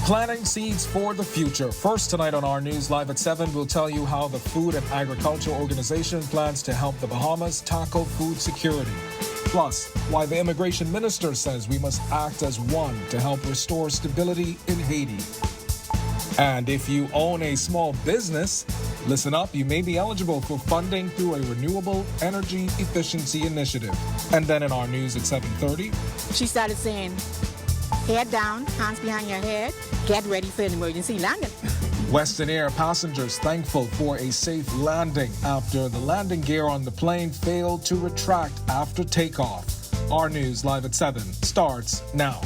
Planting seeds for the future. First tonight on Our News Live at 7, we'll tell you how the Food and Agriculture Organization plans to help the Bahamas tackle food security. Plus, why the immigration minister says we must act as one to help restore stability in Haiti. And if you own a small business, listen up, you may be eligible for funding through a renewable energy efficiency initiative. And then in Our News at 7:30, she started saying, head down, hands behind your head, get ready for an emergency landing. Western Air passengers thankful for a safe landing after the landing gear on the plane failed to retract after takeoff. Our News Live at 7 starts now.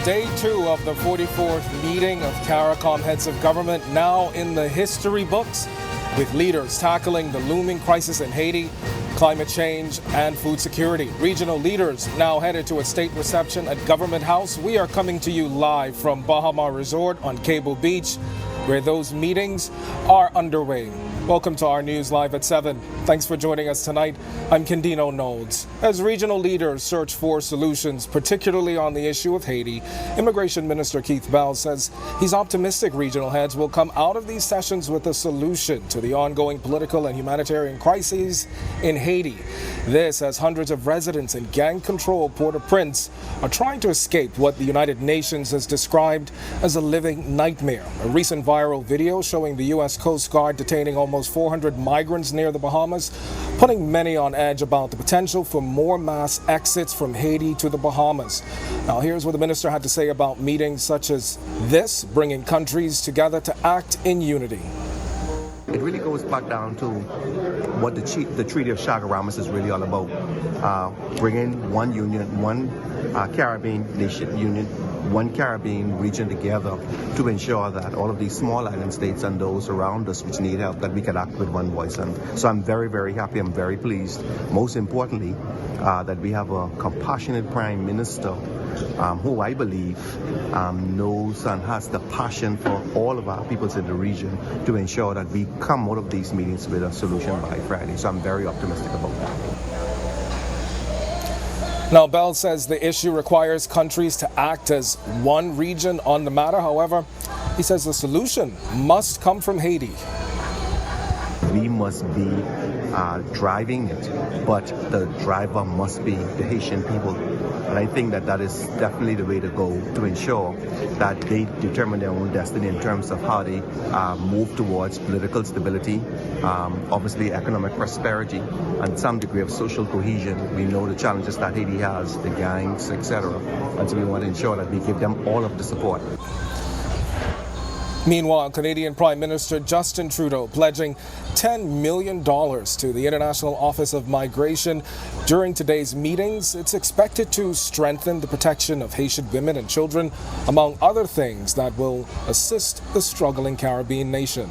Day 2 of the 44th meeting of CARICOM heads of government now in the history books, with leaders tackling the looming crisis in Haiti, climate change, and food security. Regional leaders now headed to a state reception at Government House. We are coming to you live from Bahamas Resort on Cable Beach, where those meetings are underway. Welcome to Our News Live at 7. Thanks for joining us tonight. I'm Kendino Nodes. As regional leaders search for solutions, particularly on the issue of Haiti, Immigration Minister Keith Bell says he's optimistic regional heads will come out of these sessions with a solution to the ongoing political and humanitarian crises in Haiti. This as hundreds of residents in gang-controlled Port-au-Prince are trying to escape what the United Nations has described as a living nightmare. A recent viral video showing the U.S. Coast Guard detaining almost 400 migrants near the Bahamas, putting many on edge about the potential for more mass exits from Haiti to the Bahamas. Now, here's what the minister had to say about meetings such as this, bringing countries together to act in unity. It really goes back down to what the Treaty of Chaguaramas is really all about. Bringing one union, one Caribbean nation union, one Caribbean region together to ensure that all of these small island states and those around us which need help, that we can act with one voice. And so I'm very, very happy. I'm very pleased. Most importantly, that we have a compassionate Prime Minister who I believe knows and has the passion for all of our peoples in the region to ensure that we come out of these meetings with a solution by Friday. So I'm very optimistic about that. Now, Bell says the issue requires countries to act as one region on the matter. However, he says the solution must come from Haiti. We must be driving it, but the driver must be the Haitian people. And I think that is definitely the way to go to ensure that they determine their own destiny in terms of how they move towards political stability, obviously economic prosperity, and some degree of social cohesion. We know the challenges that Haiti has, the gangs, etc. And so we want to ensure that we give them all of the support. Meanwhile, Canadian Prime Minister Justin Trudeau pledging $10 million to the International Office of Migration during today's meetings. It's expected to strengthen the protection of Haitian women and children, among other things that will assist the struggling Caribbean nation.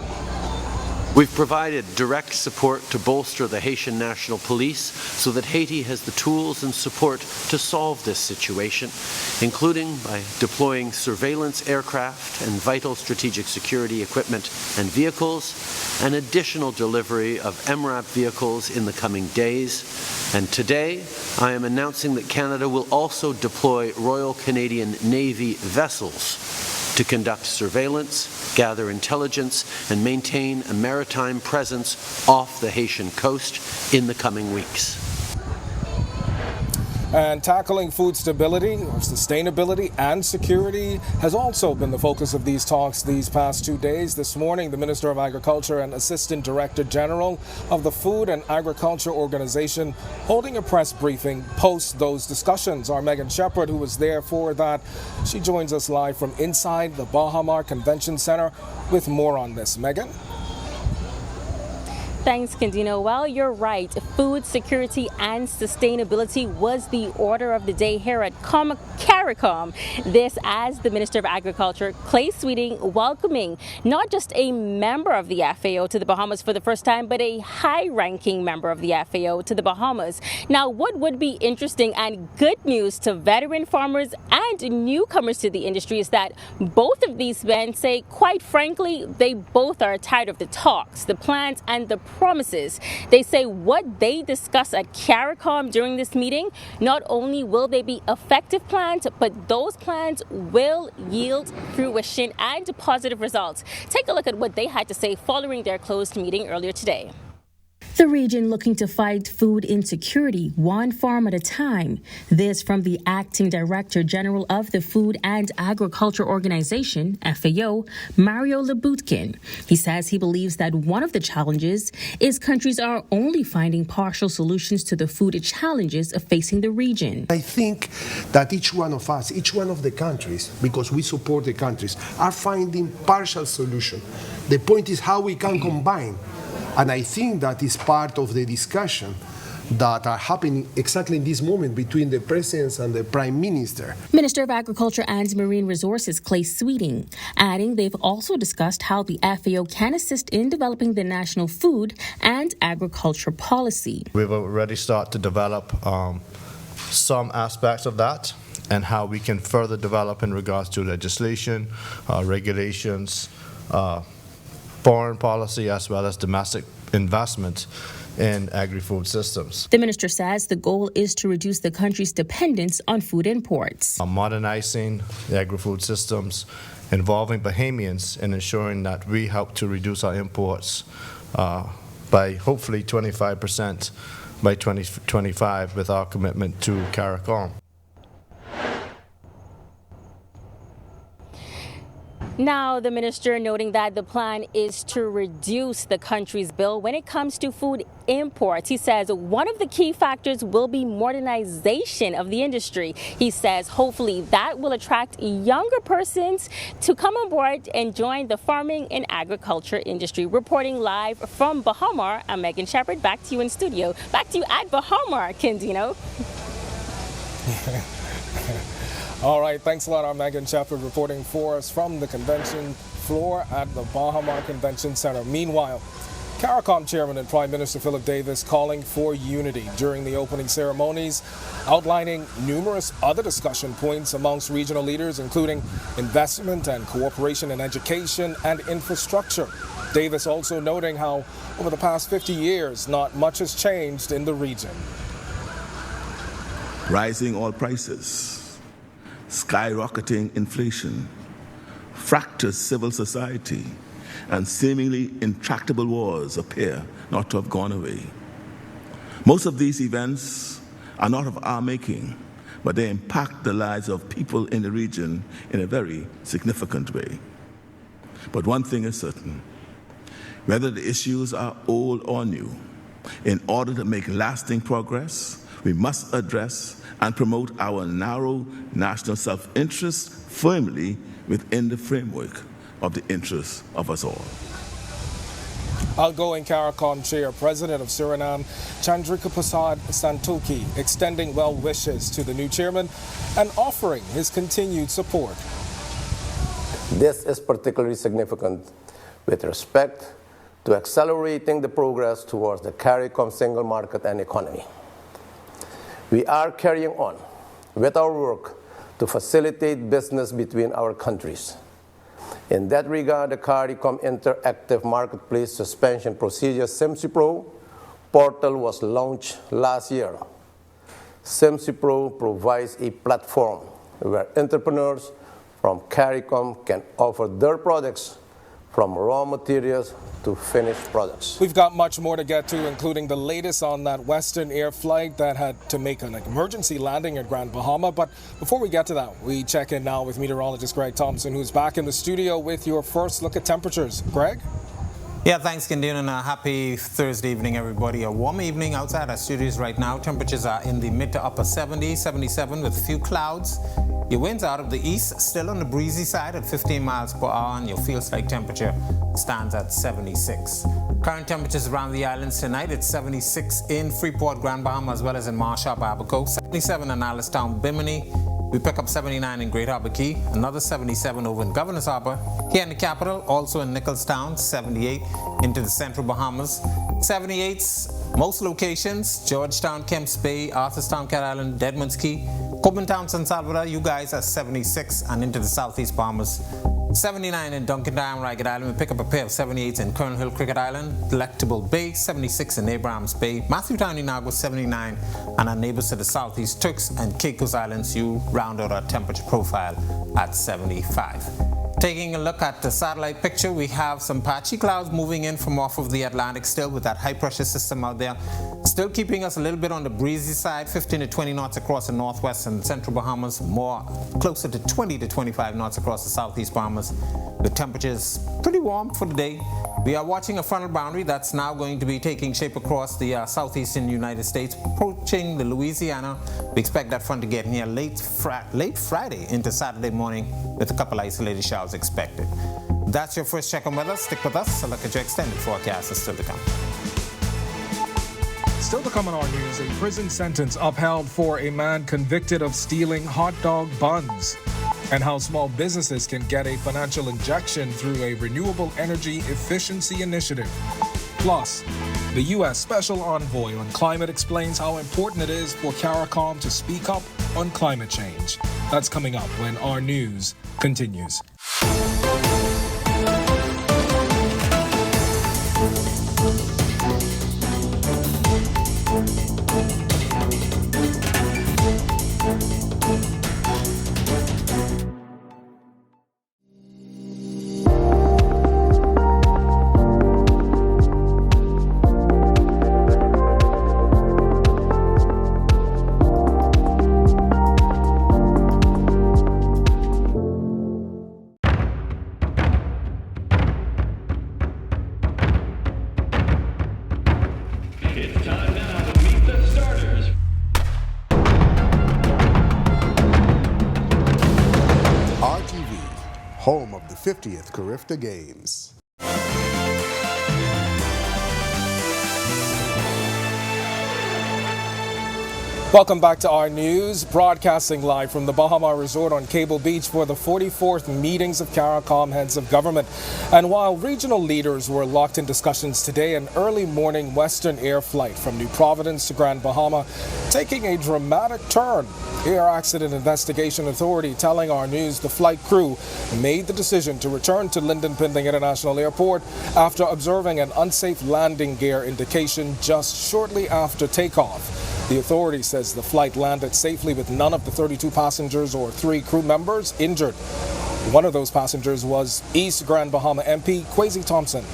We've provided direct support to bolster the Haitian National Police so that Haiti has the tools and support to solve this situation, including by deploying surveillance aircraft and vital strategic security equipment and vehicles, and additional delivery of MRAP vehicles in the coming days. And today, I am announcing that Canada will also deploy Royal Canadian Navy vessels to conduct surveillance, gather intelligence, and maintain a maritime presence off the Haitian coast in the coming weeks. And tackling food stability, sustainability, and security has also been the focus of these talks these past 2 days. This morning, the Minister of Agriculture and Assistant Director General of the Food and Agriculture Organization holding a press briefing post those discussions. Our Megan Shepard, who was there for that, she joins us live from inside the Bahamas Convention Center with more on this. Megan? Thanks, Candino. Well, you're right. Food security and sustainability was the order of the day here at CARICOM. This as the Minister of Agriculture, Clay Sweeting, welcoming not just a member of the FAO to the Bahamas for the first time, but a high-ranking member of the FAO to the Bahamas. Now, what would be interesting and good news to veteran farmers and newcomers to the industry is that both of these men say, quite frankly, they both are tired of the talks, the plans, and the promises. They say what they discuss at CARICOM during this meeting, not only will they be effective plans, but those plans will yield fruition and positive results. Take a look at what they had to say following their closed meeting earlier today. The region looking to fight food insecurity, one farm at a time. This from the Acting Director General of the Food and Agriculture Organization, FAO, Mario Lebutkin. He says he believes that one of the challenges is countries are only finding partial solutions to the food challenges facing the region. I think that each one of us, each one of the countries, because we support the countries, are finding partial solution. The point is how we can combine. And I think that is part of the discussion that are happening exactly in this moment between the President and the Prime Minister. Minister of Agriculture and Marine Resources Clay Sweeting, adding they've also discussed how the FAO can assist in developing the national food and agriculture policy. We've already started to develop some aspects of that and how we can further develop in regards to legislation, regulations, foreign policy, as well as domestic investment in agri-food systems. The minister says the goal is to reduce the country's dependence on food imports. Modernizing the agri-food systems, involving Bahamians, and ensuring that we help to reduce our imports by hopefully 25% by 2025 with our commitment to CARICOM. Now, the minister noting that the plan is to reduce the country's bill when it comes to food imports. He says one of the key factors will be modernization of the industry. He says hopefully that will attract younger persons to come on board and join the farming and agriculture industry. Reporting live from Bahamas, I'm Megan Shepard. Back to you in studio. Back to you at Bahamas, Candino. All right, thanks a lot. I'm Megan Shepard reporting for us from the convention floor at the Bahamas Convention Center. Meanwhile, CARICOM Chairman and Prime Minister Philip Davis calling for unity during the opening ceremonies, outlining numerous other discussion points amongst regional leaders, including investment and cooperation in education and infrastructure. Davis also noting how over the past 50 years, not much has changed in the region. Rising oil prices, skyrocketing inflation, fractured civil society, and seemingly intractable wars appear not to have gone away. Most of these events are not of our making, but they impact the lives of people in the region in a very significant way. But one thing is certain, whether the issues are old or new, in order to make lasting progress, we must address and promote our narrow national self-interest firmly within the framework of the interests of us all. Outgoing CARICOM Chair, President of Suriname, Chandrika Prasad Santokhi, extending well wishes to the new chairman and offering his continued support. This is particularly significant with respect to accelerating the progress towards the CARICOM single market and economy. We are carrying on with our work to facilitate business between our countries. In that regard, the CARICOM Interactive Marketplace Suspension Procedure SIMSIPRO portal was launched last year. SIMSIPRO provides a platform where entrepreneurs from CARICOM can offer their products from raw materials to finished products. We've got much more to get to, including the latest on that Western Air flight that had to make an emergency landing at Grand Bahama. But before we get to that, we check in now with meteorologist Greg Thompson, who's back in the studio with your first look at temperatures. Greg? Yeah, thanks, Kindian, and a happy Thursday evening, everybody. A warm evening outside our studios right now. Temperatures are in the mid to upper 70s, 77 with a few clouds. Your winds out of the east, still on the breezy side at 15 miles per hour, and your feel-like temperature stands at 76. Current temperatures around the islands tonight, it's 76 in Freeport, Grand Bahama, as well as in Marshall, Abaco, 77 in Alistown, Bimini. We pick up 79 in Great Harbor Key, another 77 over in Governor's Harbor. Here in the capital, also in Nicholstown, 78 into the central Bahamas. 78s, most locations, Georgetown, Kemps Bay, Arthurstown, Cat Island, Deadman's Key. Copentown, San Salvador, you guys are 76 and into the southeast Bahamas. 79 in Duncantown, Ragged Island. We pick up a pair of 78s in Colonel Hill, Cricket Island. Delectable Bay, 76 in Abrahams Bay. Matthewtown, Inagua, 79. And our neighbors to the southeast, Turks and Caicos Islands, you round out our temperature profile at 75. Taking a look at the satellite picture, we have some patchy clouds moving in from off of the Atlantic still with that high pressure system out there. Still keeping us a little bit on the breezy side, 15 to 20 knots across the northwest and central Bahamas, more closer to 20 to 25 knots across the southeast Bahamas, with temperatures pretty warm for the day. We are watching a frontal boundary that's now going to be taking shape across the southeastern United States, approaching the Louisiana. We expect that front to get here late Friday into Saturday morning with a couple isolated showers expected. That's your first check on weather. Stick with us. A look at your extended forecast is still to come. Still to come on our news, a prison sentence upheld for a man convicted of stealing hot dog buns, and how small businesses can get a financial injection through a renewable energy efficiency initiative. Plus, the U.S. Special Envoy on Climate explains how important it is for CARICOM to speak up on climate change. That's coming up when our news continues. Home of the 50th Carifta Games. Welcome back to our news, broadcasting live from the Bahama Resort on Cable Beach for the 44th meetings of CARICOM heads of government. And while regional leaders were locked in discussions today, an early morning Western Air flight from New Providence to Grand Bahama taking a dramatic turn. Air Accident Investigation Authority telling our news the flight crew made the decision to return to Lynden Pindling International Airport after observing an unsafe landing gear indication just shortly after takeoff. The authority says the flight landed safely with none of the 32 passengers or 3 crew members injured. One of those passengers was East Grand Bahama MP Kwesi Thompson.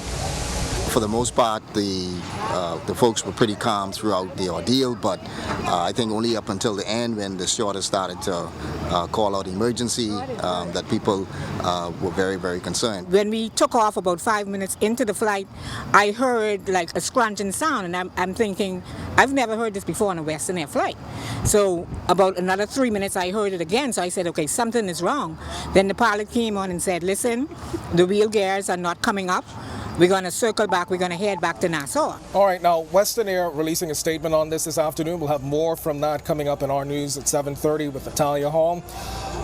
For the most part, the folks were pretty calm throughout the ordeal, but I think only up until the end when the stewardess started to call out emergency that people were very, very concerned. When we took off about 5 minutes into the flight, I heard like a scrunching sound, and I'm thinking, I've never heard this before on a Western Air flight. So about another 3 minutes, I heard it again, so I said, okay, something is wrong. Then the pilot came on and said, listen, the wheel gears are not coming up. We're going to circle back. We're going to head back to Nassau. All right. Now, Western Air releasing a statement on this afternoon. We'll have more from that coming up in our news at 7:30 with Natalia Hall.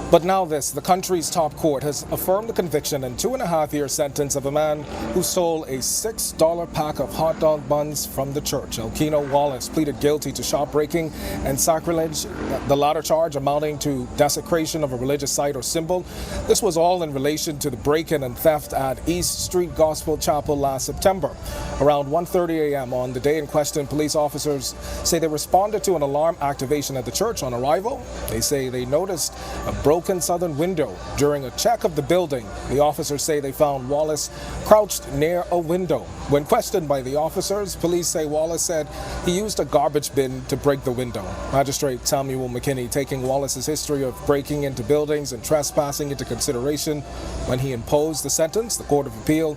But now this, the country's top court has affirmed the conviction and 2.5-year sentence of a man who stole a $6 pack of hot dog buns from the church. Elkino Wallace pleaded guilty to shop breaking and sacrilege, the latter charge amounting to desecration of a religious site or symbol. This was all in relation to the break-in and theft at East Street Gospel Chapel last September. Around 1:30 a.m. on the day in question, police officers say they responded to an alarm activation at the church. On arrival, they say they noticed a broken southern window. During a check of the building, the officers say they found Wallace crouched near a window. When questioned by the officers, police say Wallace said he used a garbage bin to break the window. Magistrate Samuel McKinney taking Wallace's history of breaking into buildings and trespassing into consideration when he imposed the sentence. The Court of Appeal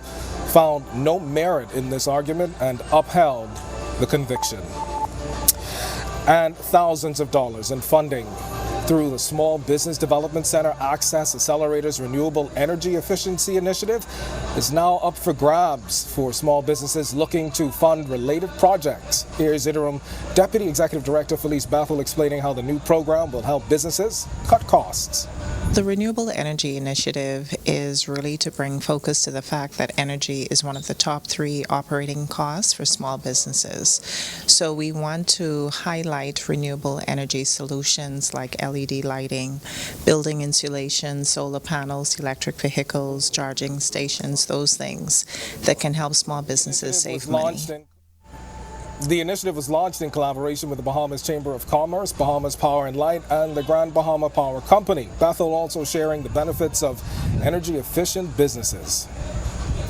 found found no merit in this argument and upheld the conviction. And thousands of dollars in funding through the Small Business Development Center Access Accelerator's Renewable Energy Efficiency Initiative is now up for grabs for small businesses looking to fund related projects. Here's Interim Deputy Executive Director Felice Bethel explaining how the new program will help businesses cut costs. The Renewable Energy Initiative is really to bring focus to the fact that energy is one of the top 3 operating costs for small businesses. So we want to highlight renewable energy solutions like LED lighting, building insulation, solar panels, electric vehicles, charging stations, those things that can help small businesses save money. The initiative was launched in collaboration with the Bahamas Chamber of Commerce, Bahamas Power and Light, and the Grand Bahama Power Company. Bethel also sharing the benefits of energy-efficient businesses.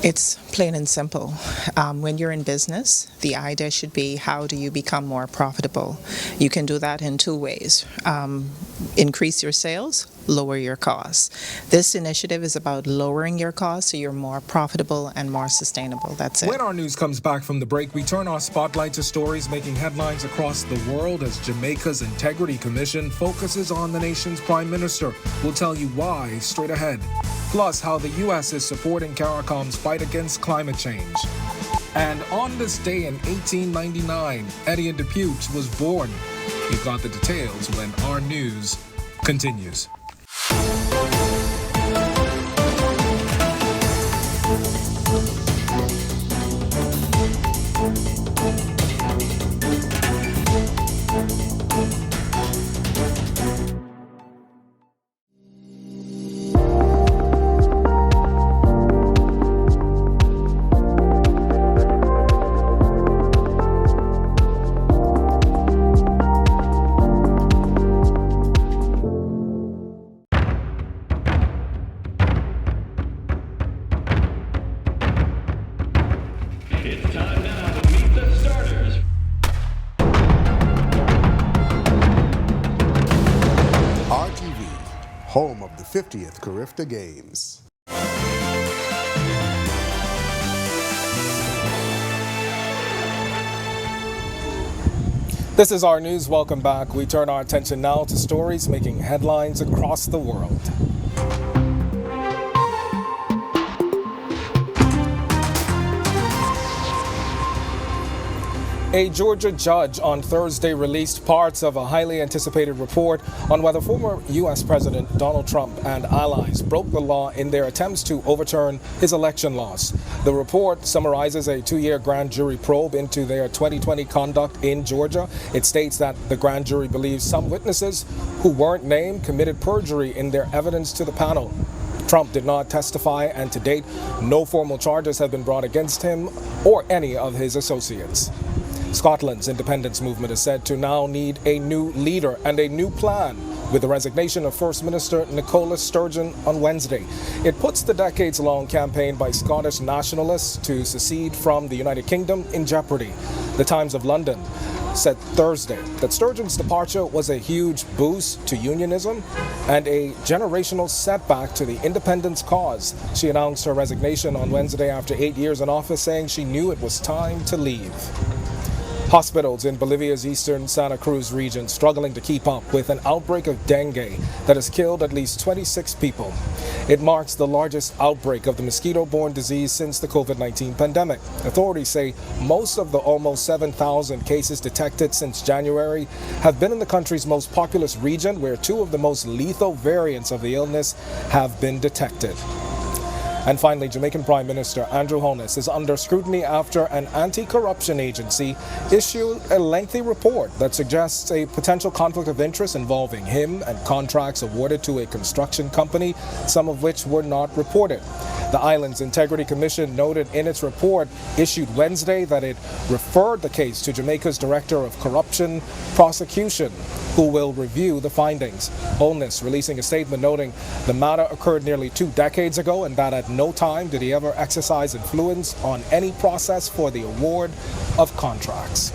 It's plain and simple. When you're in business, the idea should be how do you become more profitable? You can do that in 2 ways. Increase your sales, lower your costs. This initiative is about lowering your costs so you're more profitable and more sustainable. That's it. When our news comes back from the break, we turn our spotlight to stories making headlines across the world as Jamaica's Integrity Commission focuses on the nation's prime minister. We'll tell you why straight ahead. Plus, how the U.S. is supporting CARICOM's fight against climate change. And on this day in 1899, Eddie Depute was born. You've got the details when our news continues. Home of the 50th Carifta Games. This is our news. Welcome back. We turn our attention now to stories making headlines across the world. A Georgia judge on Thursday released parts of a highly anticipated report on whether former U.S. President Donald Trump and allies broke the law in their attempts to overturn his election loss. The report summarizes a 2-year grand jury probe into their 2020 conduct in Georgia. It states that the grand jury believes some witnesses who weren't named committed perjury in their evidence to the panel. Trump did not testify, and to date, no formal charges have been brought against him or any of his associates. Scotland's independence movement is said to now need a new leader and a new plan, with the resignation of First Minister Nicola Sturgeon on Wednesday. It puts the decades-long campaign by Scottish nationalists to secede from the United Kingdom in jeopardy. The Times of London said Thursday that Sturgeon's departure was a huge boost to unionism and a generational setback to the independence cause. She announced her resignation on Wednesday after 8 years in office, saying she knew it was time to leave. Hospitals in Bolivia's eastern Santa Cruz region struggling to keep up with an outbreak of dengue that has killed at least 26 people. It marks the largest outbreak of the mosquito-borne disease since the COVID-19 pandemic. Authorities say most of the almost 7,000 cases detected since January have been in the country's most populous region, where 2 of the most lethal variants of the illness have been detected. And finally, Jamaican Prime Minister Andrew Holness is under scrutiny after an anti-corruption agency issued a lengthy report that suggests a potential conflict of interest involving him and contracts awarded to a construction company, some of which were not reported. The island's Integrity Commission noted in its report issued Wednesday that it referred the case to Jamaica's Director of Corruption Prosecution, who will review the findings. Holness releasing a statement noting the matter occurred nearly 2 decades ago and that at no time did he ever exercise influence on any process for the award of contracts.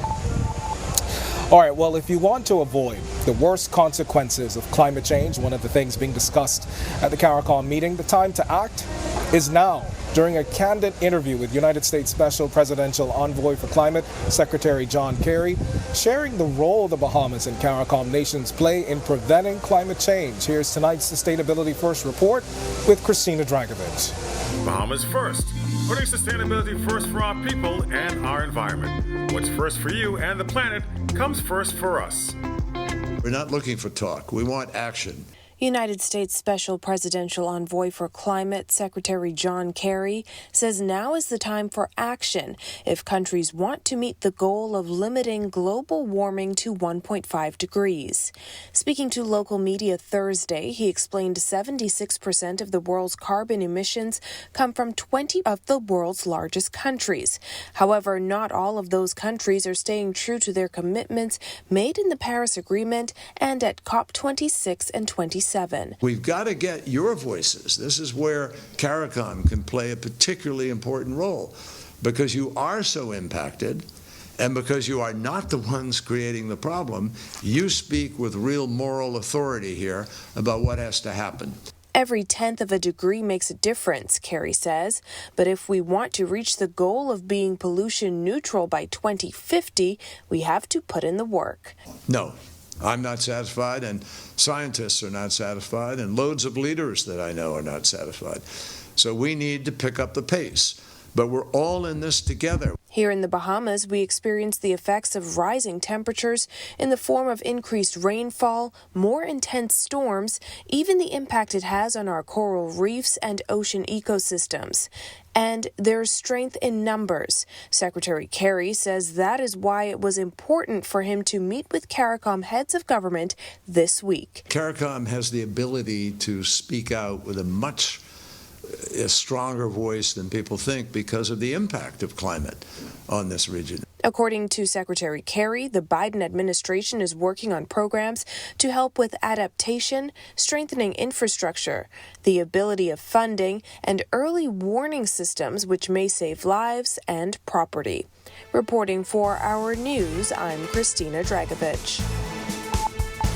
All right, well, if you want to avoid the worst consequences of climate change, one of the things being discussed at the CARICOM meeting, the time to act is now. during a candid interview with United States Special Presidential Envoy for Climate, Secretary John Kerry, sharing the role the Bahamas and CARICOM nations play in preventing climate change. Here's tonight's Sustainability First report with Christina Dragovich. Bahamas First, putting sustainability first for our people and our environment. What's first for you and the planet comes first for us. We're not looking for talk. We want action. United States Special Presidential Envoy for Climate, Secretary John Kerry, says now is the time for action if countries want to meet the goal of limiting global warming to 1.5 degrees. Speaking to local media Thursday, he explained 76% of the world's carbon emissions come from 20 of the world's largest countries. However, not all of those countries are staying true to their commitments made in the Paris Agreement and at COP26 and 27. We've got to get your voices. This is where CARICOM can play a particularly important role, because you are so impacted and because you are not the ones creating the problem. You speak with real moral authority here about what has to happen. Every 1/10 of a degree makes a difference, Kerry says. But if we want to reach the goal of being pollution neutral by 2050, we have to put in the work. No. I'm not satisfied, and scientists are not satisfied, and loads of leaders that I know are not satisfied. So we need to pick up the pace. But we're all in this together. Here in the Bahamas, we experience the effects of rising temperatures in the form of increased rainfall, more intense storms, even the impact it has on our coral reefs and ocean ecosystems. And there's strength in numbers. Secretary Kerry says that is why it was important for him to meet with CARICOM heads of government this week. CARICOM has the ability to speak out with a much stronger voice than people think because of the impact of climate on this region. According to Secretary Kerry, the Biden administration is working on programs to help with adaptation, strengthening infrastructure, the ability of funding, and early warning systems which may save lives and property. Reporting for Our News, I'm Christina Dragovich.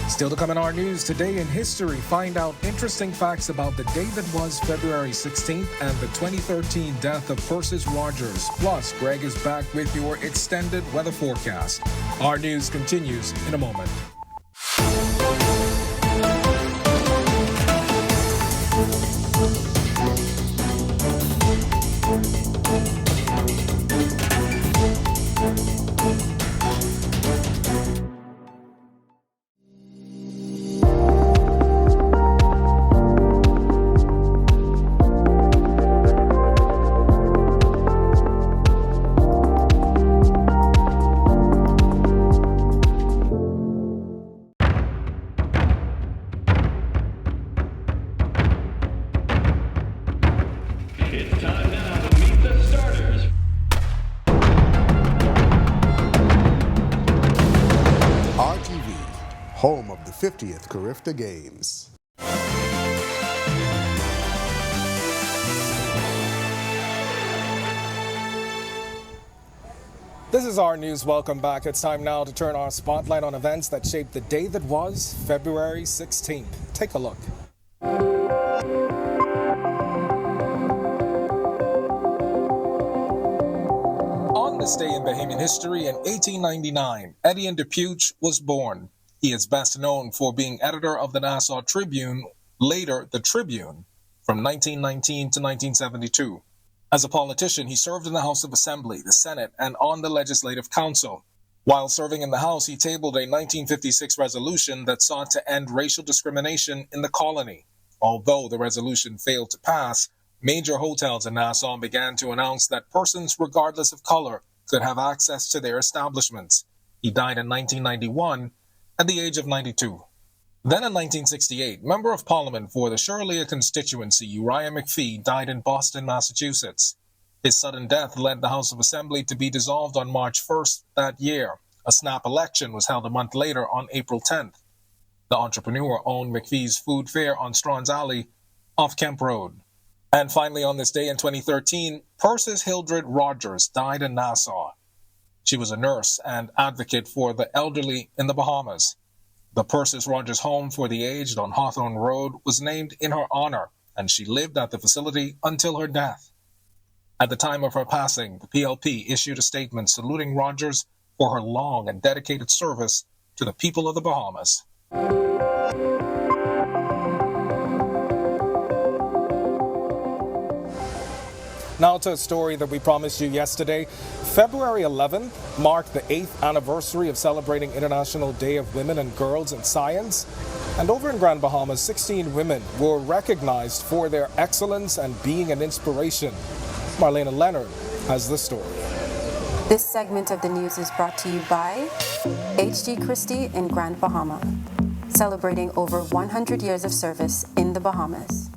Still to come in our news, today in history, find out interesting facts about the day that was February 16th and the 2013 death of Persis Rogers. Plus, Greg is back with your extended weather forecast. Our news continues in a moment. Home of the 50th CARICOM Games. This is Our News. Welcome back. It's time now to turn our spotlight on events that shaped the day that was February 16th. Take a look. On this day in Bahamian history in 1899, Etienne Dupuche was born. He is best known for being editor of the Nassau Tribune, later the Tribune, from 1919 to 1972. As a politician, he served in the House of Assembly, the Senate, and on the Legislative Council. While serving in the House, he tabled a 1956 resolution that sought to end racial discrimination in the colony. Although the resolution failed to pass, major hotels in Nassau began to announce that persons, regardless of color, could have access to their establishments. He died in 1991 at the age of 92. Then in 1968, Member of Parliament for the Shirley constituency, Uriah McPhee, died in Boston, Massachusetts. His sudden death led the House of Assembly to be dissolved on March 1st that year. A snap election was held a month later on April 10th. The entrepreneur owned McPhee's Food Fair on Strawn's Alley off Kemp Road. And finally, on this day in 2013, Persis Hildred Rogers died in Nassau. She was a nurse and advocate for the elderly in the Bahamas. The Persis Rogers Home for the Aged on Hawthorne Road was named in her honor, and she lived at the facility until her death. At the time of her passing, the PLP issued a statement saluting Rogers for her long and dedicated service to the people of the Bahamas. Now to a story that we promised you yesterday. February 11th marked the 8th anniversary of celebrating International Day of Women and Girls in Science. And over in Grand Bahamas, 16 women were recognized for their excellence and being an inspiration. Marlena Leonard has the story. This segment of the news is brought to you by H.G. Christie in Grand Bahama, celebrating over 100 years of service in the Bahamas.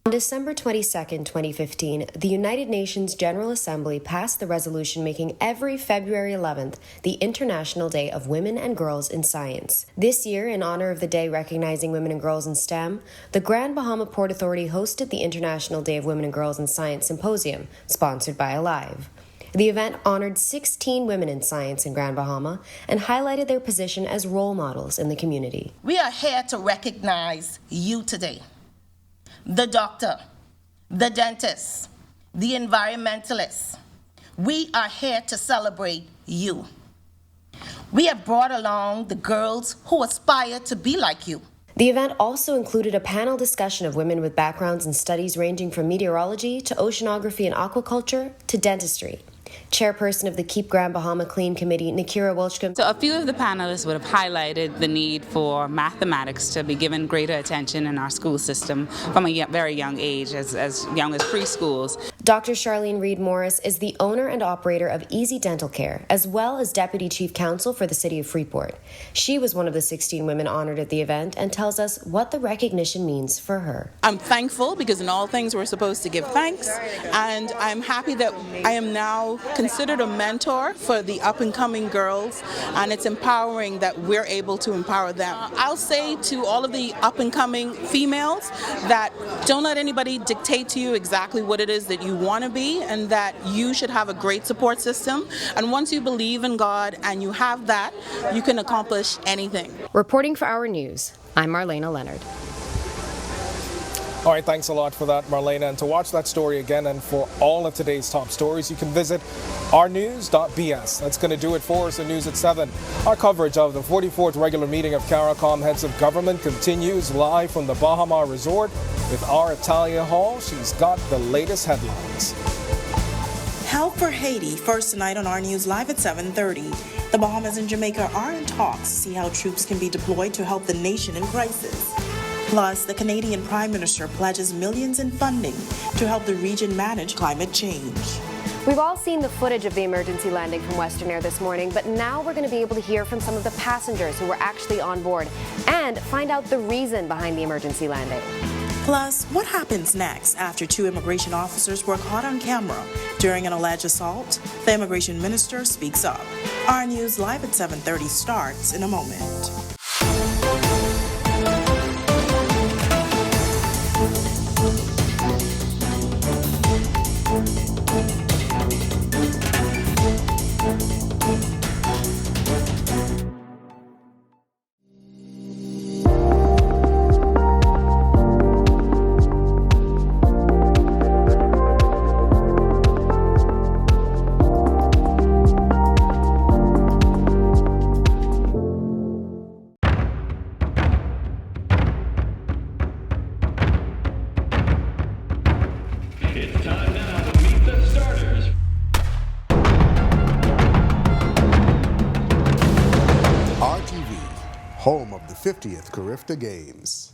On December 22, 2015, the United Nations General Assembly passed the resolution making every February 11th the International Day of Women and Girls in Science. This year, in honor of the day recognizing women and girls in STEM, the Grand Bahama Port Authority hosted the International Day of Women and Girls in Science Symposium, sponsored by Alive. The event honored 16 women in science in Grand Bahama and highlighted their position as role models in the community. We are here to recognize you today. The doctor, the dentist, the environmentalists. We are here to celebrate you. We have brought along the girls who aspire to be like you. The event also included a panel discussion of women with backgrounds in studies ranging from meteorology to oceanography and aquaculture to dentistry. Chairperson of the Keep Grand Bahama Clean Committee, Nikira Welchcomb. So a few of the panelists would have highlighted the need for mathematics to be given greater attention in our school system from a very young age, as young as preschools. Dr. Charlene Reed Morris is the owner and operator of Easy Dental Care, as well as Deputy Chief Counsel for the City of Freeport. She was one of the 16 women honored at the event and tells us what the recognition means for her. I'm thankful because in all things we're supposed to give thanks, and I'm happy that I am now considered a mentor for the up-and-coming girls, and it's empowering that we're able to empower them. I'll say to all of the up-and-coming females that don't let anybody dictate to you exactly what it is that you want to be, and that you should have a great support system. And once you believe in God and you have that, you can accomplish anything. Reporting for Our News, I'm Marlena Leonard. All right, thanks a lot for that, Marlena. And to watch that story again and for all of today's top stories, you can visit ournews.bs. That's going to do it for us in News at 7. Our coverage of the 44th regular meeting of CARICOM Heads of Government continues live from the Bahama Resort with our Italia Hall. She's got the latest headlines. Help for Haiti, first tonight on Our News Live at 7:30. The Bahamas and Jamaica are in talks to see how troops can be deployed to help the nation in crisis. Plus, the Canadian Prime Minister pledges millions in funding to help the region manage climate change. We've all seen the footage of the emergency landing from Western Air this morning, but now we're going to be able to hear from some of the passengers who were actually on board and find out the reason behind the emergency landing. Plus, what happens next after 2 immigration officers were caught on camera during an alleged assault? The immigration minister speaks up. Our News Live at 7:30 starts in a moment. Home of the 50th CARICOM Games.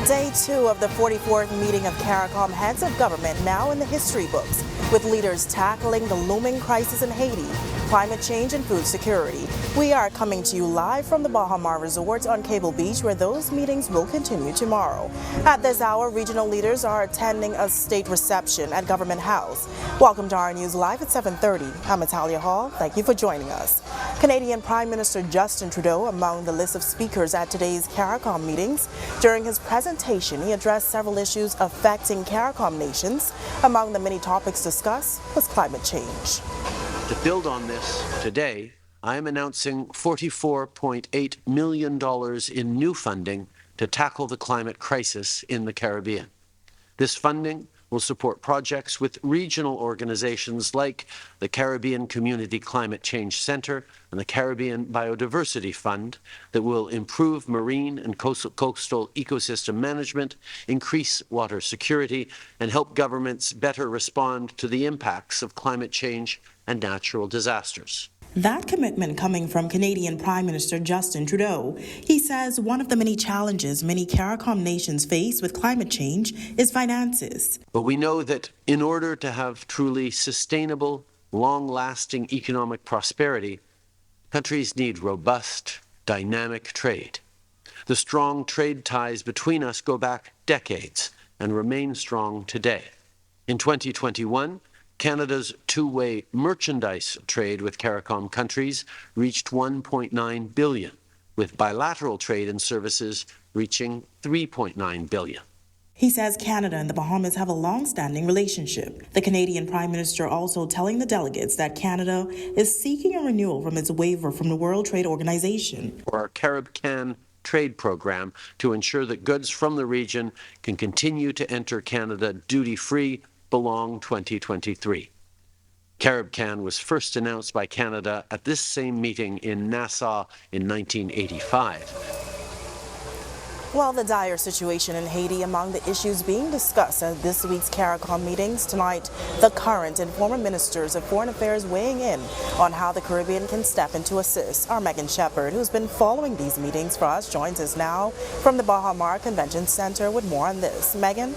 Day 2 of the 44th meeting of CARICOM Heads of Government now in the history books, with leaders tackling the looming crisis in Haiti. climate change and food security. We are coming to you live from the Bahamas Resort on Cable Beach, where those meetings will continue tomorrow. At this hour, regional leaders are attending a state reception at Government House. Welcome to our news live at 7:30. I'm Natalia Hall. Thank you for joining us. Canadian Prime Minister Justin Trudeau among the list of speakers at today's CARICOM meetings. During his presentation, he addressed several issues affecting CARICOM nations. Among the many topics discussed was climate change. To build on this, today, I am announcing $44.8 million in new funding to tackle the climate crisis in the Caribbean. This funding will support projects with regional organizations like the Caribbean Community Climate Change Center and the Caribbean Biodiversity Fund that will improve marine and coastal ecosystem management, increase water security, and help governments better respond to the impacts of climate change and natural disasters. That commitment coming from Canadian Prime Minister Justin Trudeau. He says one of the many challenges many CARICOM nations face with climate change is finances. But we know that in order to have truly sustainable, long-lasting economic prosperity, countries need robust, dynamic trade. The strong trade ties between us go back decades and remain strong today. In 2021, Canada's two-way merchandise trade with CARICOM countries reached $1.9 billion, with bilateral trade and services reaching $3.9 billion. He says Canada and the Bahamas have a long-standing relationship. The Canadian Prime Minister also telling the delegates that Canada is seeking a renewal from its waiver from the World Trade Organization. For our CARICOM trade program to ensure that goods from the region can continue to enter Canada duty-free belong 2023. CARICOM was first announced by Canada at this same meeting in Nassau in 1985. Well, the dire situation in Haiti among the issues being discussed at this week's CARICOM meetings tonight, the current and former ministers of foreign affairs weighing in on how the Caribbean can step in to assist. Our Megan Shepard, who's been following these meetings for us, joins us now from the Bahamas Convention Center with more on this. Megan?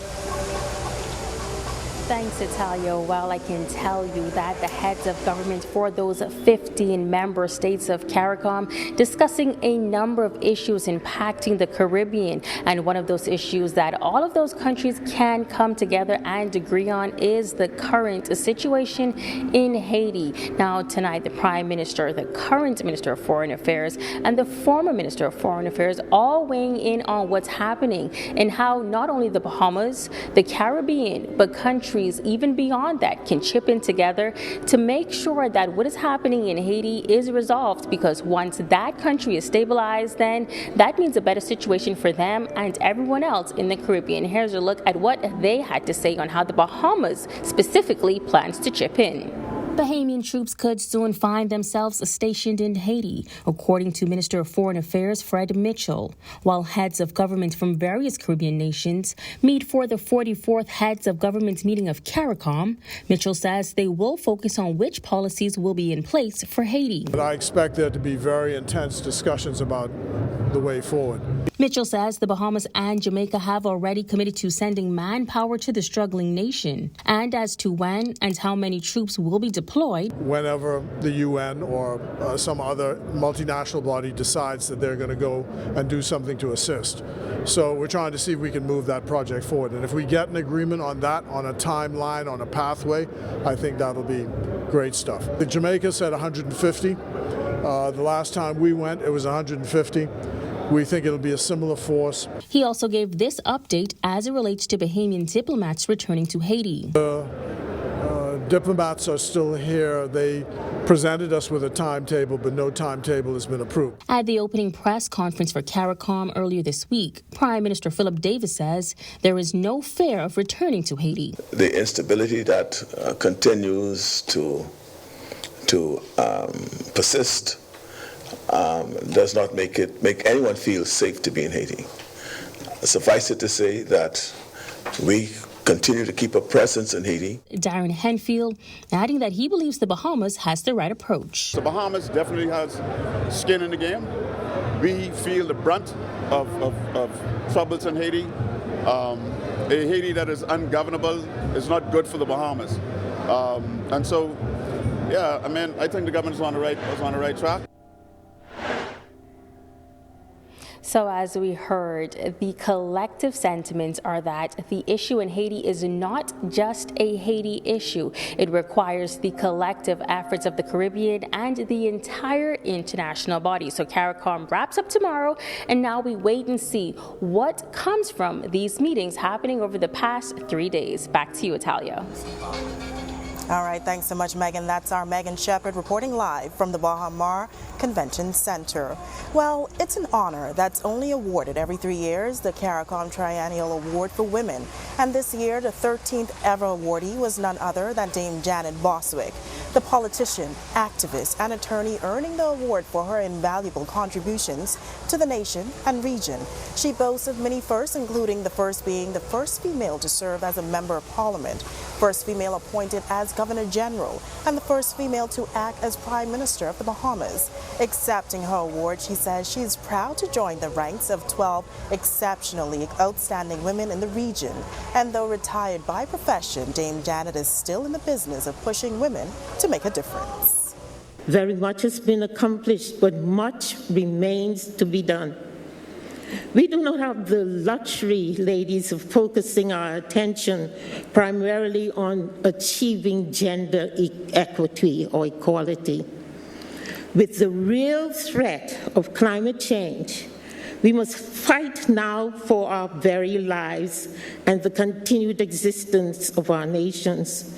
Thanks, Italia. Well, I can tell you that the heads of government for those 15 member states of CARICOM discussing a number of issues impacting the Caribbean. And one of those issues that all of those countries can come together and agree on is the current situation in Haiti. Now, tonight, the Prime Minister, the current Minister of Foreign Affairs, and the former Minister of Foreign Affairs all weighing in on what's happening and how not only the Bahamas, the Caribbean, but countries even beyond that can chip in together to make sure that what is happening in Haiti is resolved, because once that country is stabilized, then that means a better situation for them and everyone else in the Caribbean. Here's a look at what they had to say on how the Bahamas specifically plans to chip in. Bahamian troops could soon find themselves stationed in Haiti, according to Minister of Foreign Affairs Fred Mitchell, while heads of government from various Caribbean nations meet for the 44th Heads of Government meeting of CARICOM. Mitchell says they will focus on which policies will be in place for Haiti. But I expect there to be very intense discussions about the way forward. Mitchell says the Bahamas and Jamaica have already committed to sending manpower to the struggling nation. And as to when and how many troops will be deployed, whenever the UN or some other multinational body decides that they're going to go and do something to assist. So we're trying to see if we can move that project forward. And if we get an agreement on that, on a timeline, on a pathway, I think that'll be great stuff. Jamaica said 150. The last time we went, it was 150. We think it'll be a similar force. He also gave this update as it relates to Bahamian diplomats returning to Haiti. Diplomats are still here. They presented us with a timetable, but no timetable has been approved. At the opening press conference for CARICOM earlier this week, Prime Minister Philip Davis says there is no fear of returning to Haiti. The instability that continues to persist does not make anyone feel safe to be in Haiti. Suffice it to say that we continue to keep a presence in Haiti. Darren Henfield adding that he believes the Bahamas has the right approach. The Bahamas definitely has skin in the game. We feel the brunt of troubles in Haiti. A Haiti that is ungovernable is not good for the Bahamas. And so yeah, I mean, I think the government was on the right track. So as we heard, the collective sentiments are that the issue in Haiti is not just a Haiti issue. It requires the collective efforts of the Caribbean and the entire international body. So CARICOM wraps up tomorrow, and now we wait and see what comes from these meetings happening over the past 3 days. Back to you, Italia. All right, thanks so much, Megan. That's our Megan Shepard reporting live from the Bahamas Convention Center. Well, it's an honor that's only awarded every 3 years, the CARICOM Triennial Award for Women. And this year, the 13th ever awardee was none other than Dame Janet Boswick, the politician, activist, and attorney earning the award for her invaluable contributions to the nation and region. She boasts of many firsts, including the first being the first female to serve as a member of parliament, first female appointed as Governor General, and the first female to act as Prime Minister of the Bahamas. Accepting her award, she says she is proud to join the ranks of 12 exceptionally outstanding women in the region. And though retired by profession, Dame Janet is still in the business of pushing women to make a difference. Very much has been accomplished, but much remains to be done. We do not have the luxury, ladies, of focusing our attention primarily on achieving gender equity or equality. With the real threat of climate change, we must fight now for our very lives and the continued existence of our nations.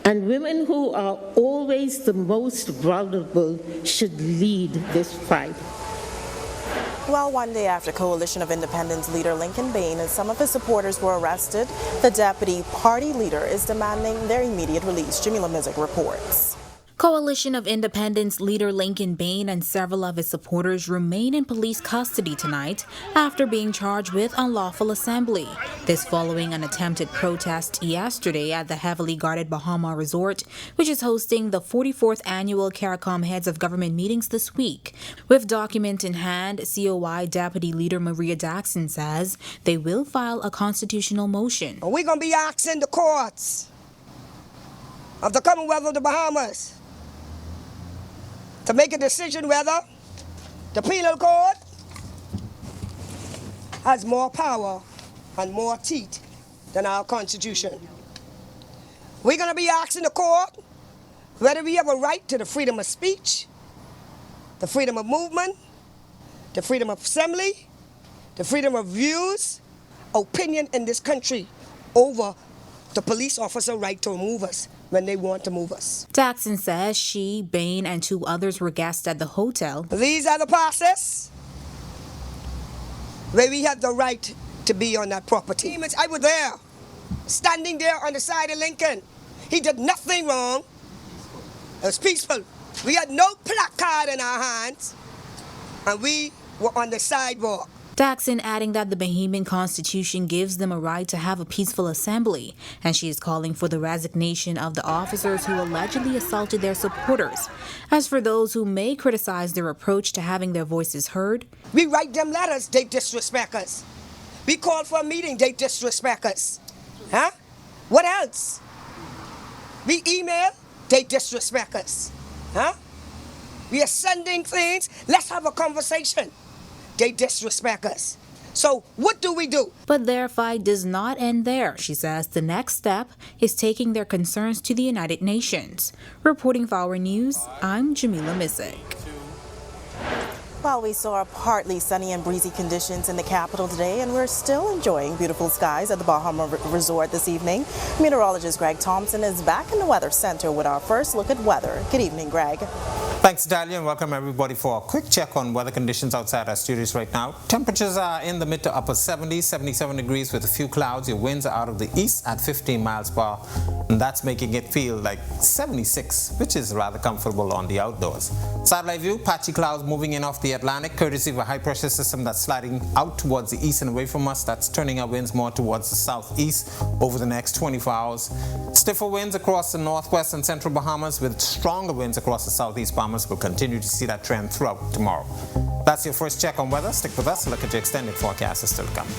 And women who are always the most vulnerable should lead this fight. Well, one day after Coalition of Independence leader Lincoln Bain and some of his supporters were arrested, the deputy party leader is demanding their immediate release. Jamila Mizik reports. Coalition of Independence leader Lincoln Bain and several of his supporters remain in police custody tonight after being charged with unlawful assembly. This following an attempted protest yesterday at the heavily guarded Bahama Resort, which is hosting the 44th annual CARICOM Heads of Government meetings this week. With document in hand, COI Deputy Leader Maria Daxon says they will file a constitutional motion. We're going to be asking the courts of the Commonwealth of the Bahamas to make a decision whether the penal code has more power and more teeth than our Constitution. We're going to be asking the court whether we have a right to the freedom of speech, the freedom of movement, the freedom of assembly, the freedom of views, opinion in this country over the police officer right to remove us when they want to move us. Daxon says she, Bain, and 2 others were guests at the hotel. These are the passes where we have the right to be on that property. I was there, standing there on the side of Lincoln. He did nothing wrong. It was peaceful. We had no placard in our hands, and we were on the sidewalk. Daxon adding that the Bahamian Constitution gives them a right to have a peaceful assembly, and she is calling for the resignation of the officers who allegedly assaulted their supporters. As for those who may criticize their approach to having their voices heard, we write them letters, they disrespect us. We call for a meeting, they disrespect us. Huh? What else? We email, they disrespect us. Huh? We are sending things, let's have a conversation. They disrespect us. So what do we do? But their fight does not end there. She says the next step is taking their concerns to the United Nations. Reporting for Our News, I'm Jamila Mizik. Well, we saw partly sunny and breezy conditions in the capital today, and we're still enjoying beautiful skies at the Bahama Resort this evening. Meteorologist Greg Thompson is back in the Weather Center with our first look at weather. Good evening, Greg. Thanks, Dahlia, and welcome everybody for a quick check on weather conditions outside our studios right now. Temperatures are in the mid to upper 70s, 77 degrees with a few clouds. Your winds are out of the east at 15 miles per hour, and that's making it feel like 76, which is rather comfortable on the outdoors. Satellite view, patchy clouds moving in off the Atlantic, courtesy of a high-pressure system that's sliding out towards the east and away from us. That's turning our winds more towards the southeast over the next 24 hours. Stiffer winds across the northwest and central Bahamas with stronger winds across the southeast Bahamas. We'll continue to see that trend throughout tomorrow. That's your first check on weather. Stick with us. Look at your extended forecast is still coming.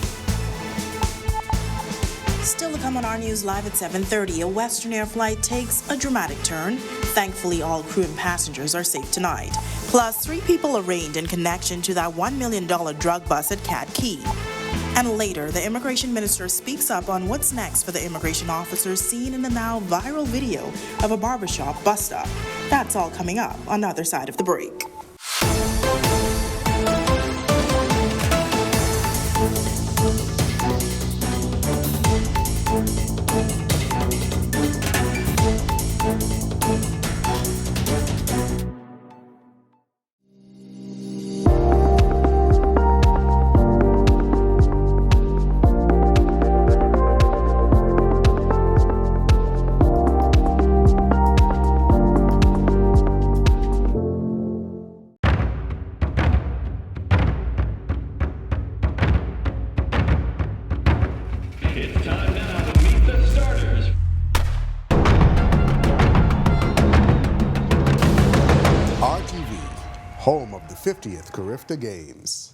Still to come on our news live at 7:30, a Western Air flight takes a dramatic turn. Thankfully, all crew and passengers are safe tonight. Plus, 3 people arraigned in connection to that $1 million drug bust at Cat Key. And later, the immigration minister speaks up on what's next for the immigration officers seen in the now viral video of a barbershop bust-up. That's all coming up on the other side of the break. Home of the 50th CARICOM Games.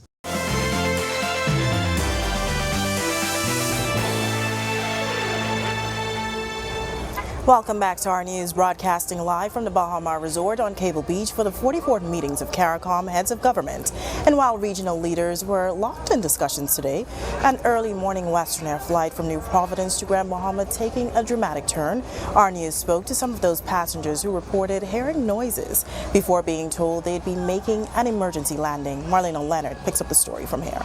Welcome back to our news, broadcasting live from the Bahamas Resort on Cable Beach for the 44th meetings of CARICOM heads of government. And while regional leaders were locked in discussions today, an early morning Western Air flight from New Providence to Grand Bahama taking a dramatic turn. Our news spoke to some of those passengers who reported hearing noises before being told they'd be making an emergency landing. Marlena Leonard picks up the story from here.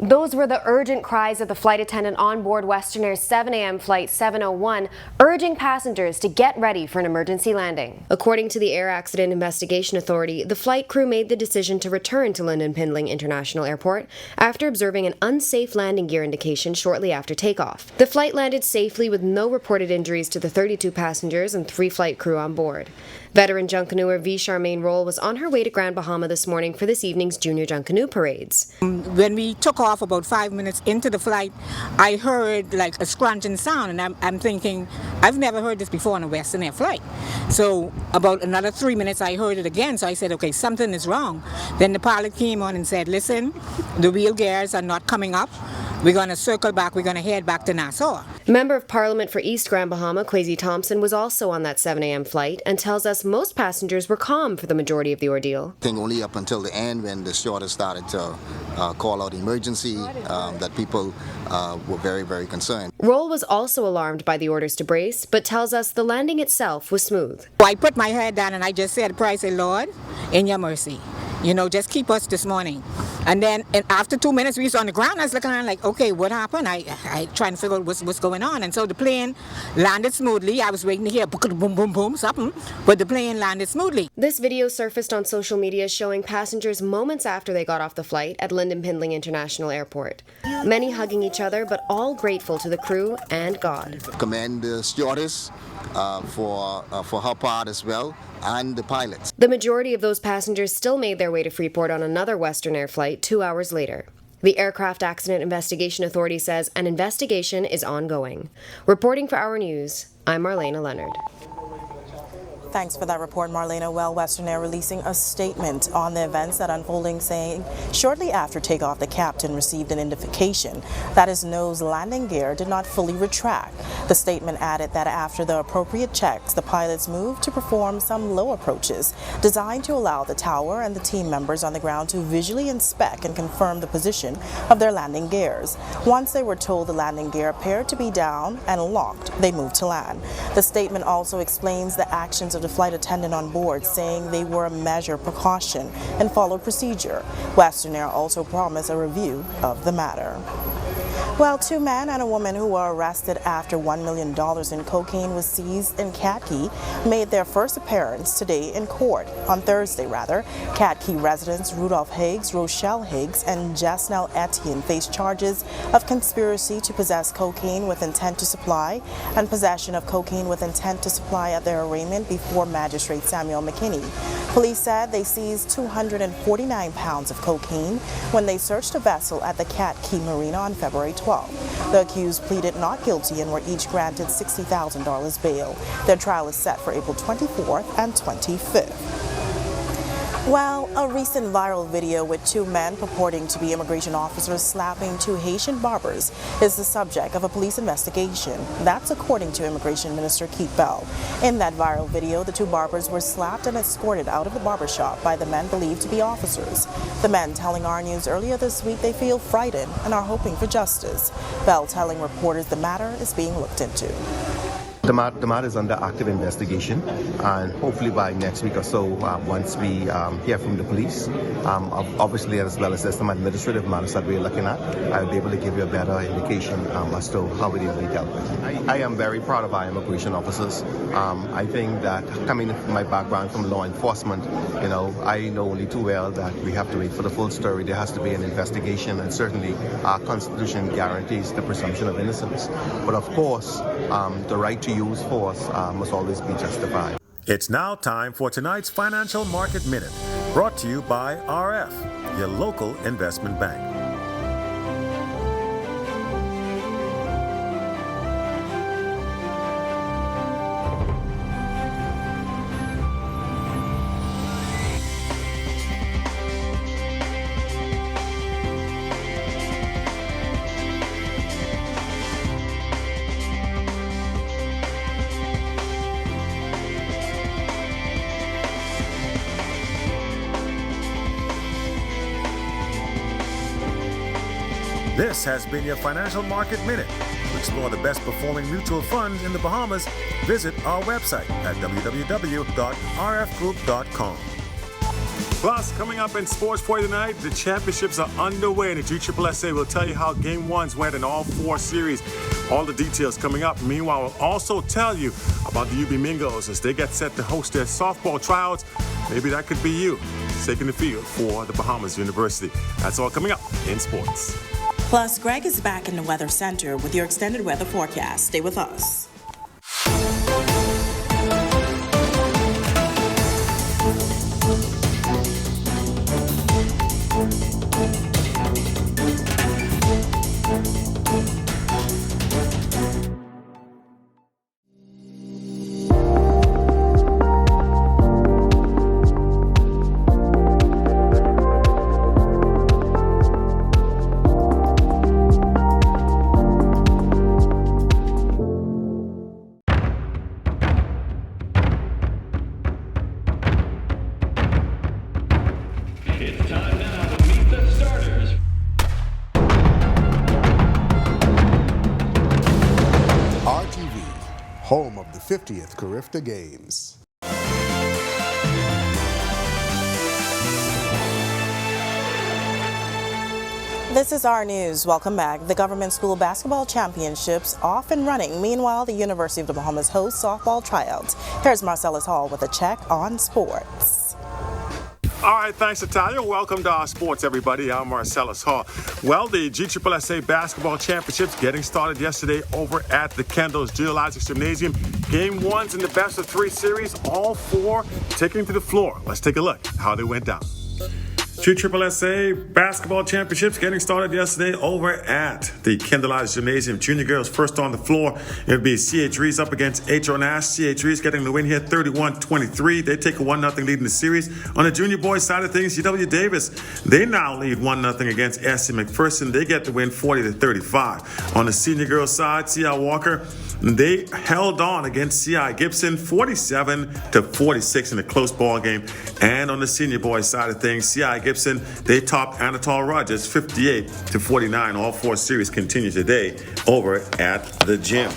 Those were the urgent cries of the flight attendant on board Western Air's 7 a.m. flight 701, urging passengers to get ready for an emergency landing. According to the Air Accident Investigation Authority, the flight crew made the decision to return to Lynden Pindling International Airport after observing an unsafe landing gear indication shortly after takeoff. The flight landed safely with no reported injuries to the 32 passengers and 3 flight crew on board. Veteran Junkanooer V. Charmaine Roll was on her way to Grand Bahama this morning for this evening's Junior Junkanoo parades. When we took off about 5 minutes into the flight, I heard like a scrunching sound, and I'm thinking, I've never heard this before on a Western Air flight. So about another 3 minutes, I heard it again, so I said, okay, something is wrong. Then the pilot came on and said, listen, the wheel gears are not coming up. We're going to circle back, we're going to head back to Nassau. Member of Parliament for East Grand Bahama, Kwesi Thompson, was also on that 7 a.m. flight and tells us most passengers were calm for the majority of the ordeal. I think only up until the end when the stewardess started to call out emergency that people were very, very concerned. Roll was also alarmed by the orders to brace, but tells us the landing itself was smooth. I put my head down and I just said, praise the Lord, in your mercy. You know, just keep us this morning. And then after 2 minutes, we was on the ground. I was looking around like, okay, what happened? I trying to figure out what's going on. And so the plane landed smoothly. I was waiting to hear boom, boom, boom, something. But the plane landed smoothly. This video surfaced on social media showing passengers moments after they got off the flight at Lynden Pindling International Airport. Many hugging each other, but all grateful to the crew and God. Commend the stewardess for her part as well, and the pilots. The majority of those passengers still made their way to Freeport on another Western Air flight 2 hours later. The Aircraft Accident Investigation Authority says an investigation is ongoing. Reporting for Our News, I'm Marlena Leonard. Thanks for that report, Marlena. Well, Western Air releasing a statement on the events that unfolding, saying shortly after takeoff, the captain received an indication that his nose landing gear did not fully retract. The statement added that after the appropriate checks, the pilots moved to perform some low approaches designed to allow the tower and the team members on the ground to visually inspect and confirm the position of their landing gears. Once they were told the landing gear appeared to be down and locked, they moved to land. The statement also explains the actions of the flight attendant on board, saying they were a measure of precaution and followed procedure. Western Air also promised a review of the matter. Well, 2 men and a woman who were arrested after $1 million in cocaine was seized in Cat Key made their first appearance today in court. On Thursday, Cat Key residents Rudolph Higgs, Rochelle Higgs, and Jasnell Etienne faced charges of conspiracy to possess cocaine with intent to supply and possession of cocaine with intent to supply at their arraignment before Magistrate Samuel McKinney. Police said they seized 249 pounds of cocaine when they searched a vessel at the Cat Key Marina on February 12th. The accused pleaded not guilty and were each granted $60,000 bail. Their trial is set for April 24th and 25th. Well, a recent viral video with two men purporting to be immigration officers slapping two Haitian barbers is the subject of a police investigation. That's according to Immigration Minister Keith Bell. In that viral video, the two barbers were slapped and escorted out of the barbershop by the men believed to be officers. The men telling Our News earlier this week they feel frightened and are hoping for justice. Bell telling reporters the matter is being looked into. The matter is under active investigation, and hopefully by next week or so, once we hear from the police, obviously as well as there's some administrative matters that we're looking at, I'll be able to give you a better indication as to how it will be dealt with. I am very proud of our immigration officers. I think that coming from my background from law enforcement, I know only too well that we have to wait for the full story. There has to be an investigation, and certainly our Constitution guarantees the presumption of innocence. But of course, the right to use force must always be justified. It's now time for tonight's Financial Market Minute, brought to you by RF, your local investment bank. This has been your Financial Market Minute. To explore the best performing mutual funds in the Bahamas, visit our website at www.rfgroup.com. Plus, coming up in sports for you tonight, the championships are underway, and the GSSSA will tell you how Game 1s went in all 4 series. All the details coming up. Meanwhile, we'll also tell you about the UB Mingos as they get set to host their softball tryouts. Maybe that could be you taking the field for the Bahamas University. That's all coming up in sports. Plus, Greg is back in the Weather Center with your extended weather forecast. Stay with us. Home of the 50th CARICOM Games. This is Our News. Welcome back. The government school basketball championships off and running. Meanwhile, the University of the Bahamas hosts softball tryouts. Here's Marcellus Hall with a check on sports. All right, thanks, Natalia. Welcome to our sports, everybody. I'm Marcellus Hall. Well, the GSSSA basketball championships getting started yesterday over at the Kendall's Geologics Gymnasium. Game 1s in the best of 3 series, all 4 taking to the floor. Let's take a look at how they went down. GSSSA basketball championships getting started yesterday over at the Canada-CARICOM Gymnasium. Junior girls first on the floor. It'll be C.H. Reese up against H.O. Nash. C.H. Reese getting the win here, 31-23. They take a 1-0 lead in the series. On the junior boys side of things, C.W. Davis, they now lead 1-0 against S.C. McPherson. They get the win 40-35. On the senior girls side, C.I. Walker, they held on against C.I. Gibson 47-46 in a close ball game. And on the senior boys side of things, C.I. Gibson, they topped Anatole Rogers 58-49. All 4 series continue today over at the gym.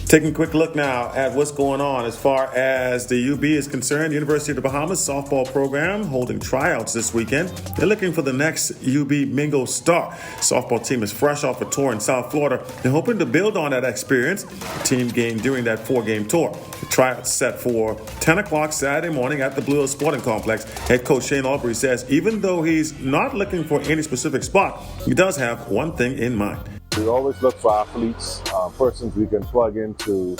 Taking a quick look now at what's going on as far as the UB is concerned. University of the Bahamas softball program holding tryouts this weekend. They're looking for the next UB Mingo star. Softball team is fresh off a tour in South Florida. They're hoping to build on that experience. The team gained during that 4-game tour. The tryouts set for 10 o'clock Saturday morning at the Blue Hills Sporting Complex. Head coach Shane Albury says even though he's not looking for any specific spot, he does have one thing in mind. We always look for athletes, persons we can plug into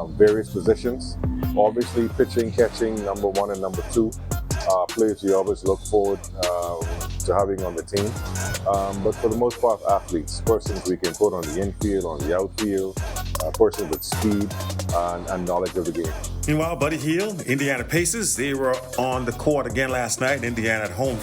various positions. Obviously, pitching, catching, number 1 and number 2. Players we always look forward to having on the team. But for the most part, athletes, persons we can put on the infield, on the outfield, person with speed and knowledge of the game. Meanwhile, Buddy Hield, Indiana Pacers, they were on the court again last night. Indiana at home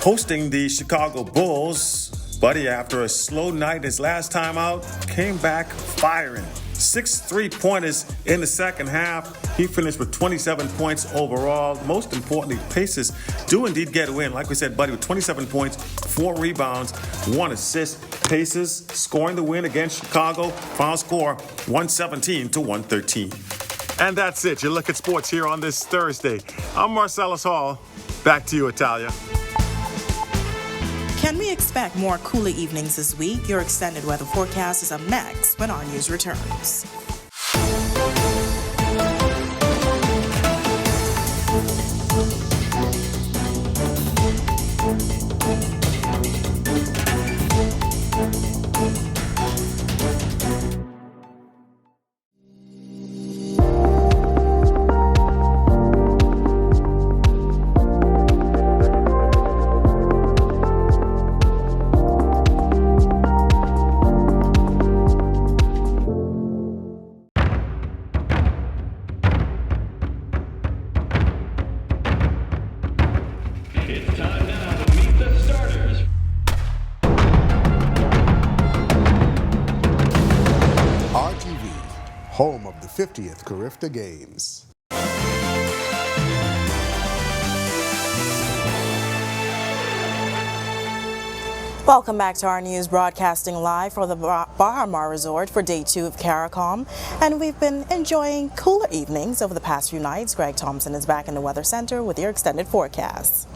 hosting the Chicago Bulls. Buddy, after a slow night his last time out, came back firing. 6 3-pointers in the second half. He finished with 27 points overall. Most importantly, Pacers do indeed get a win. Like we said, Buddy with 27 points, 4 rebounds, 1 assist. Pacers scoring the win against Chicago. Final score 117-113. And that's it. You look at sports here on this Thursday. I'm Marcellus Hall. Back to you, Italia. Can we expect more cooler evenings this week? Your extended weather forecast is up next when our news returns. Home of the 50th Carifta Games. Welcome back to our news, broadcasting live for the Bahamas Resort for day 2 of CARICOM. And we've been enjoying cooler evenings over the past few nights. Greg Thompson is back in the Weather Center with your extended forecast.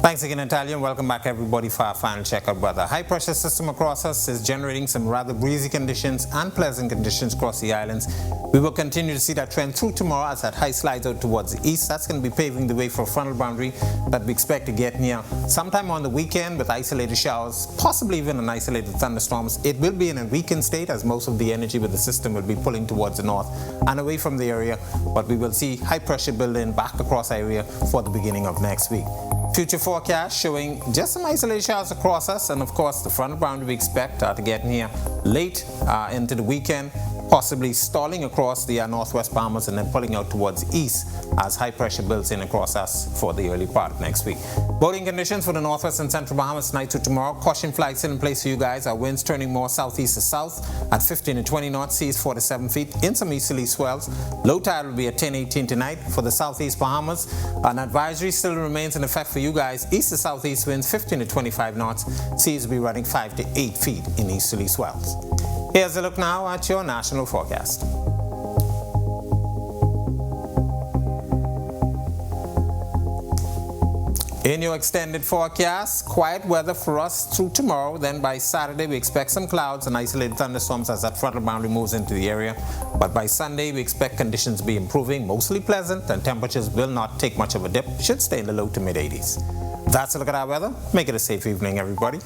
Thanks again, Natalia, and welcome back everybody for our final check of weather. High pressure system across us is generating some rather breezy conditions and pleasant conditions across the islands. We will continue to see that trend through tomorrow as that high slides out towards the east. That's going to be paving the way for a frontal boundary that we expect to get near sometime on the weekend with isolated showers, possibly even an isolated thunderstorms. It will be in a weakened state as most of the energy with the system will be pulling towards the north and away from the area, but we will see high pressure building back across the area for the beginning of next week. Future forecast showing just some isolated showers across us, and of course the frontal boundary we expect to get near late into the weekend, possibly stalling across the northwest Bahamas and then pulling out towards the east as high pressure builds in across us for the early part of next week. Boating conditions for the northwest and central Bahamas tonight to tomorrow. Caution flags still in place for you guys. Our winds turning more southeast to south at 15 to 20 knots, seas 4 to 7 feet in some easterly swells. Low tide will be at 10-18 tonight for the southeast Bahamas. An advisory still remains in effect for you guys. East to southeast winds 15 to 25 knots, seas will be running 5 to 8 feet in easterly swells. Here's a look now at your national forecast. In your extended forecast, quiet weather for us through tomorrow. Then by Saturday, we expect some clouds and isolated thunderstorms as that frontal boundary moves into the area. But by Sunday, we expect conditions to be improving, mostly pleasant, and temperatures will not take much of a dip, should stay in the low to mid 80s. That's a look at our weather. Make it a safe evening, everybody.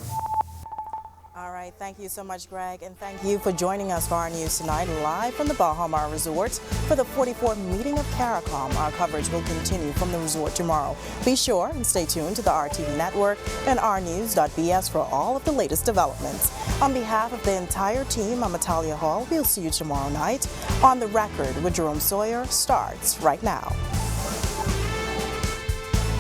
Thank you so much, Greg, and thank you for joining us for our news tonight, live from the Bahamas Resort for the 44th meeting of CARICOM. Our coverage will continue from the resort tomorrow. Be sure and stay tuned to the RTV network and ournews.bs for all of the latest developments. On behalf of the entire team, I'm Italia Hall. We'll see you tomorrow night. On the Record with Jerome Sawyer starts right now.